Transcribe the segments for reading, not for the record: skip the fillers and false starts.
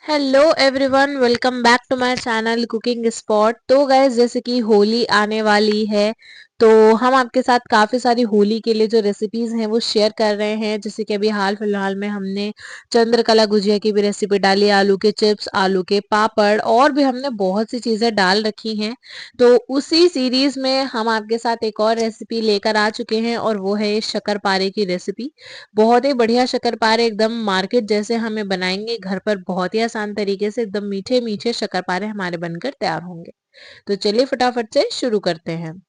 Hello everyone, welcome back to my channel cooking spot. तो guys, जैसे कि होली आने वाली है तो हम आपके साथ काफ़ी सारी होली के लिए जो रेसिपीज़ हैं वो शेयर कर रहे हैं। जैसे कि अभी हाल फिलहाल में हमने चंद्रकला गुजिया की भी रेसिपी डाली, आलू के चिप्स, आलू के पापड़ और भी हमने बहुत सी चीज़ें डाल रखी हैं। तो उसी सीरीज़ में हम आपके साथ एक और रेसिपी लेकर आ चुके हैं और वो है शक्करपारे की रेसिपी। बहुत ही बढ़िया शक्करपारे, एकदम मार्केट जैसे हमें बनाएंगे घर पर, बहुत ही आसान तरीके से एकदम मीठे मीठे शक्करपारे हमारे बनकर तैयार होंगे। तो चलिए फटाफट से शुरू करते हैं।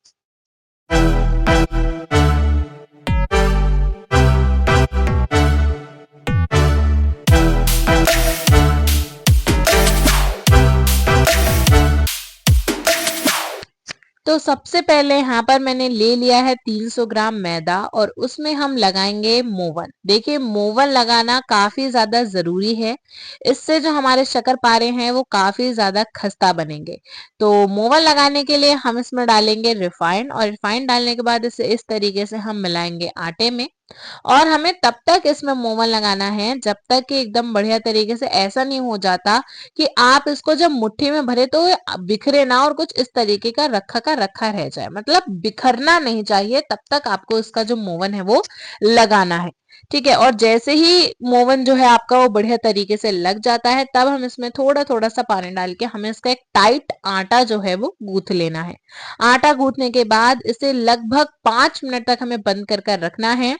तो सबसे पहले यहाँ पर मैंने ले लिया है 300 ग्राम मैदा और उसमें हम लगाएंगे मोवन। देखिए, मोवन लगाना काफी ज्यादा जरूरी है। इससे जो हमारे शक्करपारे हैं वो काफी ज्यादा खस्ता बनेंगे। तो मोवन लगाने के लिए हम इसमें डालेंगे रिफाइंड, और रिफाइंड डालने के बाद इसे इस तरीके से हम मिलाएंगे आटे में। और हमें तब तक इसमें मोवन लगाना है जब तक कि एकदम बढ़िया तरीके से ऐसा नहीं हो जाता कि आप इसको जब मुट्ठी में भरे तो ये बिखरे ना और कुछ इस तरीके का रखा रह जाए। मतलब बिखरना नहीं चाहिए, तब तक आपको इसका जो मोवन है वो लगाना है। ठीक है, और जैसे ही मोवन जो है आपका वो बढ़िया तरीके से लग जाता है, तब हम इसमें थोड़ा थोड़ा सा पानी डाल के हमें इसका एक टाइट आटा जो है वो गूंथ लेना है। आटा गूंथने के बाद इसे लगभग 5 मिनट तक हमें बंद कर कर रखना है।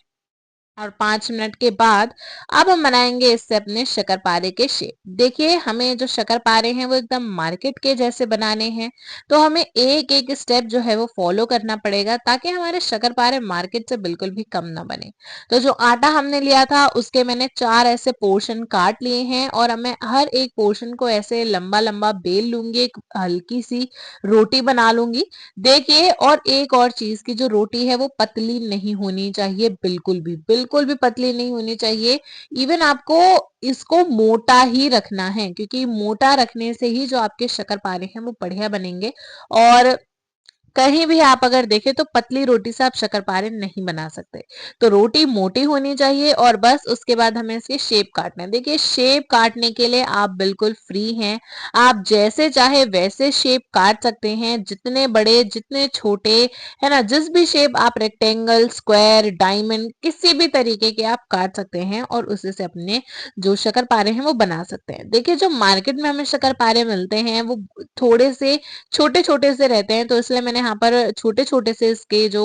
और 5 मिनट के बाद अब हम बनाएंगे इससे अपने शक्करपारे के शेप। देखिए, हमें जो शक्करपारे हैं वो एकदम मार्केट के जैसे बनाने हैं। तो हमें एक एक स्टेप जो है वो फॉलो करना पड़ेगा ताकि हमारे शक्करपारे मार्केट से बिल्कुल भी कम ना बने। तो जो आटा हमने लिया था उसके मैंने 4 ऐसे पोर्शन काट लिए हैं और मैं हर एक पोर्शन को ऐसे लंबा लंबा बेल लूंगी, एक हल्की सी रोटी बना लूंगी। देखिए, और एक और चीज की जो रोटी है वो पतली नहीं होनी चाहिए, बिल्कुल भी पतली नहीं होनी चाहिए। इवन आपको इसको मोटा ही रखना है, क्योंकि मोटा रखने से ही जो आपके शक्करपारे हैं वो बढ़िया बनेंगे। और कहीं भी आप अगर देखें तो पतली रोटी से आप शक्करपारे नहीं बना सकते। तो रोटी मोटी होनी चाहिए और बस उसके बाद हमें इसके शेप काटना है। देखिए, शेप काटने के लिए आप बिल्कुल फ्री हैं। आप जैसे चाहे वैसे शेप काट सकते हैं, जितने बड़े जितने छोटे, है ना। जिस भी शेप आप, रेक्टेंगल, स्क्वायर, डायमंड, किसी भी तरीके के आप काट सकते हैं और उसी से अपने जो शक्करपारे हैं वो बना सकते हैं। देखिए, जो मार्केट में हमें शक्करपारे मिलते हैं वो थोड़े से छोटे छोटे से रहते हैं, तो इसलिए मैंने यहाँ पर छोटे छोटे से इसके जो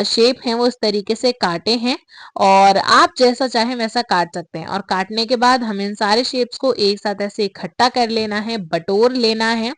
शेप हैं वो इस तरीके से काटे हैं। और आप जैसा चाहें वैसा काट सकते हैं। और काटने के बाद हमें इन सारे शेप्स को एक साथ ऐसे इकट्ठा कर लेना है, बटोर लेना है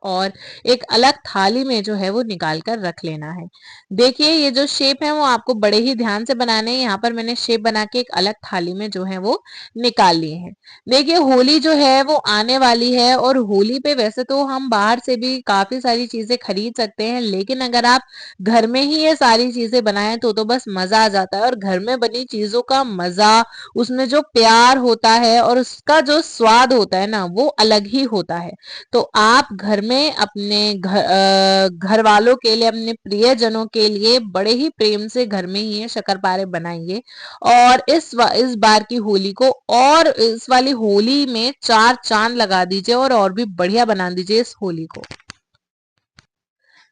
और एक अलग थाली में जो है वो निकाल कर रख लेना है। देखिए, ये जो शेप है वो आपको बड़े ही ध्यान से बनाने हैं। यहाँ पर मैंने शेप बना के एक अलग थाली में जो है वो निकाल लिए हैं। देखिए, होली जो है वो आने वाली है और होली पे वैसे तो हम बाहर से भी काफी सारी चीजें खरीद सकते हैं, लेकिन अगर आप घर में ही ये सारी चीजें बनाएं तो बस मजा आ जाता है। और घर में बनी चीजों का मजा, उसमें जो प्यार होता है और उसका जो स्वाद होता है ना, वो अलग ही होता है। तो आप घर में अपने घर वालों के लिए, अपने प्रियजनों के लिए बड़े ही प्रेम से घर में ही ये शक्करपारे बनाइए। और इस बार की होली को, और इस वाली होली में 4 चांद लगा दीजिए और भी बढ़िया बना दीजिए इस होली को।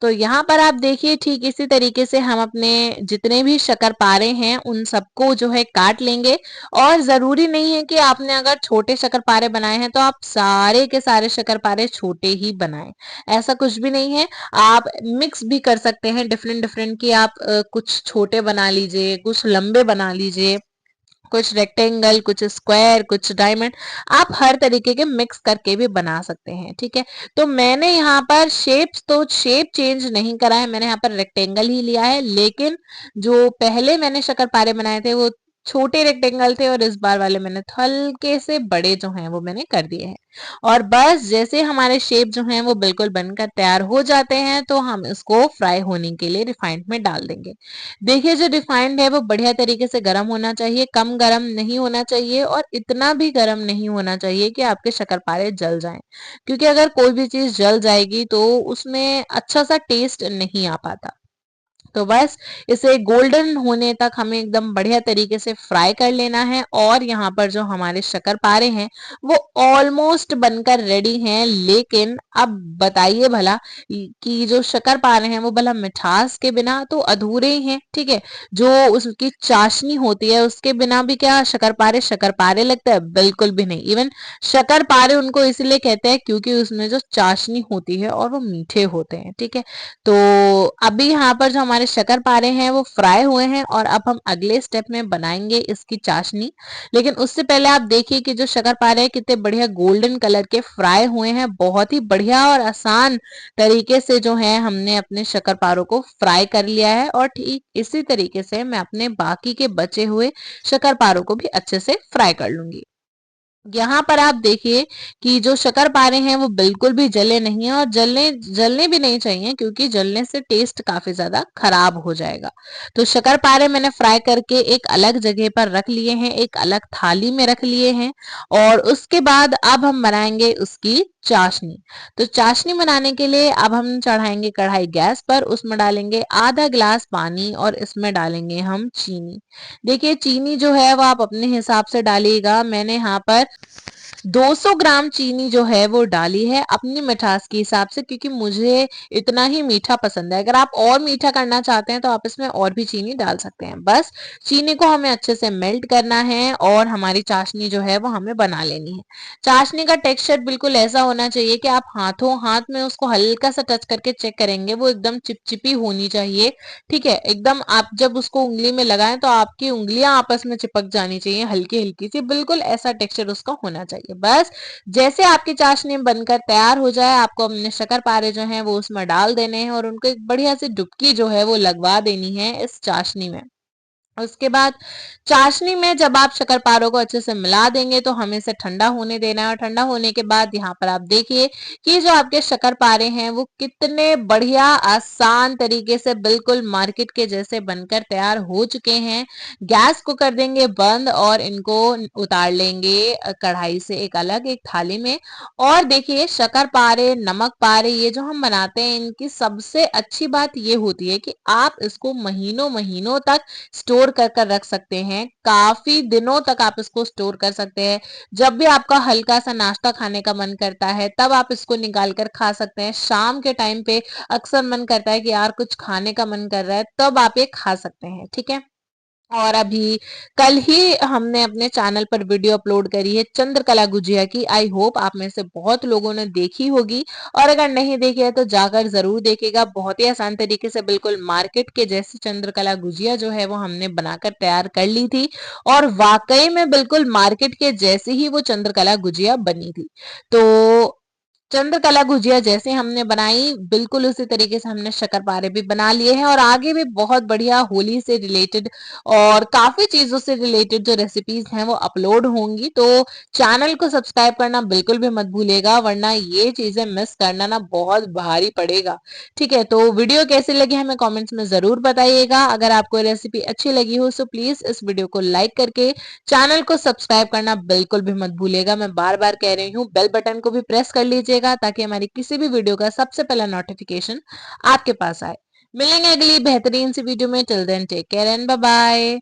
तो यहाँ पर आप देखिए, ठीक इसी तरीके से हम अपने जितने भी शक्करपारे हैं उन सबको जो है काट लेंगे। और जरूरी नहीं है कि आपने अगर छोटे शक्करपारे बनाए हैं तो आप सारे के सारे शक्करपारे छोटे ही बनाएं। ऐसा कुछ भी नहीं है। आप मिक्स भी कर सकते हैं, डिफरेंट डिफरेंट की आप कुछ छोटे बना लीजिए, कुछ लंबे बना लीजिए, कुछ रेक्टेंगल, कुछ स्क्वायर, कुछ डायमंड। आप हर तरीके के मिक्स करके भी बना सकते हैं। ठीक है, तो मैंने यहाँ पर शेप चेंज नहीं करा है, मैंने यहाँ पर रेक्टेंगल ही लिया है। लेकिन जो पहले मैंने शक्करपारे बनाए थे वो छोटे रेक्टेंगल थे और इस बार वाले मैंने हल्के से बड़े जो हैं वो मैंने कर दिए हैं। और बस जैसे हमारे शेप जो हैं वो बिल्कुल बनकर तैयार हो जाते हैं तो हम इसको फ्राई होने के लिए रिफाइंड में डाल देंगे। देखिए, जो रिफाइंड है वो बढ़िया तरीके से गर्म होना चाहिए, कम गर्म नहीं होना चाहिए और इतना भी गर्म नहीं होना चाहिए कि आपके शक्करपारे जल जाएं। क्योंकि अगर कोई भी चीज जल जाएगी तो उसमें अच्छा सा टेस्ट नहीं आ पाता। तो बस इसे गोल्डन होने तक हमें एकदम बढ़िया तरीके से फ्राई कर लेना है। और यहाँ पर जो हमारे शक्करपारे हैं वो ऑलमोस्ट बनकर रेडी हैं। लेकिन अब बताइए भला कि जो शक्करपारे हैं वो भला मिठास के बिना तो अधूरे ही हैं, ठीक है। जो उसकी चाशनी होती है उसके बिना भी क्या शक्करपारे शक्करपारे लगता है? बिल्कुल भी नहीं। इवन शक्करपारे उनको इसलिए कहते हैं क्योंकि उसमें जो चाशनी होती है और वो मीठे होते हैं, ठीक है। तो अभी यहाँ पर जो हमारे शक्करपारे हैं वो फ्राई हुए हैं और अब हम अगले स्टेप में बनाएंगे इसकी चाशनी। लेकिन उससे पहले आप देखिए कि जो शक्करपारे हैं कितने बढ़िया गोल्डन कलर के फ्राई हुए हैं। बहुत ही बढ़िया और आसान तरीके से जो है हमने अपने शक्करपारों को फ्राई कर लिया है। और ठीक इसी तरीके से मैं अपने बाकी के बचे हुए शक्करपारों को भी अच्छे से फ्राई कर लूंगी। यहाँ पर आप देखिए कि जो शक्करपारे हैं वो बिल्कुल भी जले नहीं है और जलने जलने भी नहीं चाहिए क्योंकि जलने से टेस्ट काफी ज्यादा खराब हो जाएगा। तो शक्करपारे मैंने फ्राई करके एक अलग जगह पर रख लिए हैं, एक अलग थाली में रख लिए हैं। और उसके बाद अब हम बनाएंगे उसकी चाशनी। तो चाशनी बनाने के लिए अब हम चढ़ाएंगे कढ़ाई गैस पर, उसमें डालेंगे आधा गिलास पानी और इसमें डालेंगे हम चीनी। देखिए चीनी जो है वो आप अपने हिसाब से डालिएगा। मैंने यहाँ पर 200 ग्राम चीनी जो है वो डाली है अपनी मिठास के हिसाब से, क्योंकि मुझे इतना ही मीठा पसंद है। अगर आप और मीठा करना चाहते हैं तो आप इसमें और भी चीनी डाल सकते हैं। बस चीनी को हमें अच्छे से मेल्ट करना है और हमारी चाशनी जो है वो हमें बना लेनी है। चाशनी का टेक्सचर बिल्कुल ऐसा होना चाहिए कि आप हाथ में उसको हल्का सा टच करके चेक करेंगे, वो एकदम चिपचिपी होनी चाहिए, ठीक है। एकदम आप जब उसको उंगली में लगाएं तो आपकी उंगलियां आपस में चिपक जानी चाहिए, हल्की हल्की सी, बिल्कुल ऐसा टेक्सचर उसका होना चाहिए। बस जैसे आपकी चाशनी बनकर तैयार हो जाए आपको अपने शक्करपारे जो हैं वो उसमें डाल देने हैं और उनको एक बढ़िया सी डुबकी जो है वो लगवा देनी है इस चाशनी में। उसके बाद चाशनी में जब आप शक्करपारों को अच्छे से मिला देंगे तो हमें इसे ठंडा होने देना है। और ठंडा होने के बाद यहाँ पर आप देखिए कि जो आपके शक्करपारे हैं वो कितने बढ़िया आसान तरीके से बिल्कुल मार्केट के जैसे बनकर तैयार हो चुके हैं। गैस को कर देंगे बंद और इनको उतार लेंगे कढ़ाई से एक अलग एक थाली में। और देखिए शक्करपारे नमक पारे ये जो हम बनाते हैं इनकी सबसे अच्छी बात ये होती है कि आप इसको महीनों महीनों तक स्टोर कर रख सकते हैं। काफी दिनों तक आप इसको स्टोर कर सकते हैं। जब भी आपका हल्का सा नाश्ता खाने का मन करता है तब आप इसको निकाल कर खा सकते हैं। शाम के टाइम पे अक्सर मन करता है कि यार कुछ खाने का मन कर रहा है, तब आप ये खा सकते हैं, ठीक है। और अभी कल ही हमने अपने चैनल पर वीडियो अपलोड करी है चंद्रकला गुजिया की। आई होप आप में से बहुत लोगों ने देखी होगी और अगर नहीं देखी है तो जाकर जरूर देखिएगा। बहुत ही आसान तरीके से बिल्कुल मार्केट के जैसी चंद्रकला गुजिया जो है वो हमने बनाकर तैयार कर ली थी और वाकई में बिल्कुल मार्केट के जैसे ही वो चंद्रकला गुजिया बनी थी। तो चंद्रकला गुजिया जैसे हमने बनाई बिल्कुल उसी तरीके से हमने शक्करपारे भी बना लिए हैं। और आगे भी बहुत बढ़िया होली से रिलेटेड और काफी चीजों से रिलेटेड जो रेसिपीज हैं वो अपलोड होंगी। तो चैनल को सब्सक्राइब करना बिल्कुल भी मत भूलिएगा वरना ये चीजें मिस करना ना बहुत भारी पड़ेगा, ठीक है। तो वीडियो कैसी लगी हमें कमेंट्स में जरूर बताइएगा। अगर आपको रेसिपी अच्छी लगी हो तो प्लीज इस वीडियो को लाइक करके चैनल को सब्सक्राइब करना बिल्कुल भी मत भूलिएगा। मैं बार बार कह रही हूँ बेल बटन को भी प्रेस कर लीजिएगा ताकि हमारी किसी भी वीडियो का सबसे पहला नोटिफिकेशन आपके पास आए। मिलेंगे अगली बेहतरीन सी वीडियो में। Till then take care and bye bye.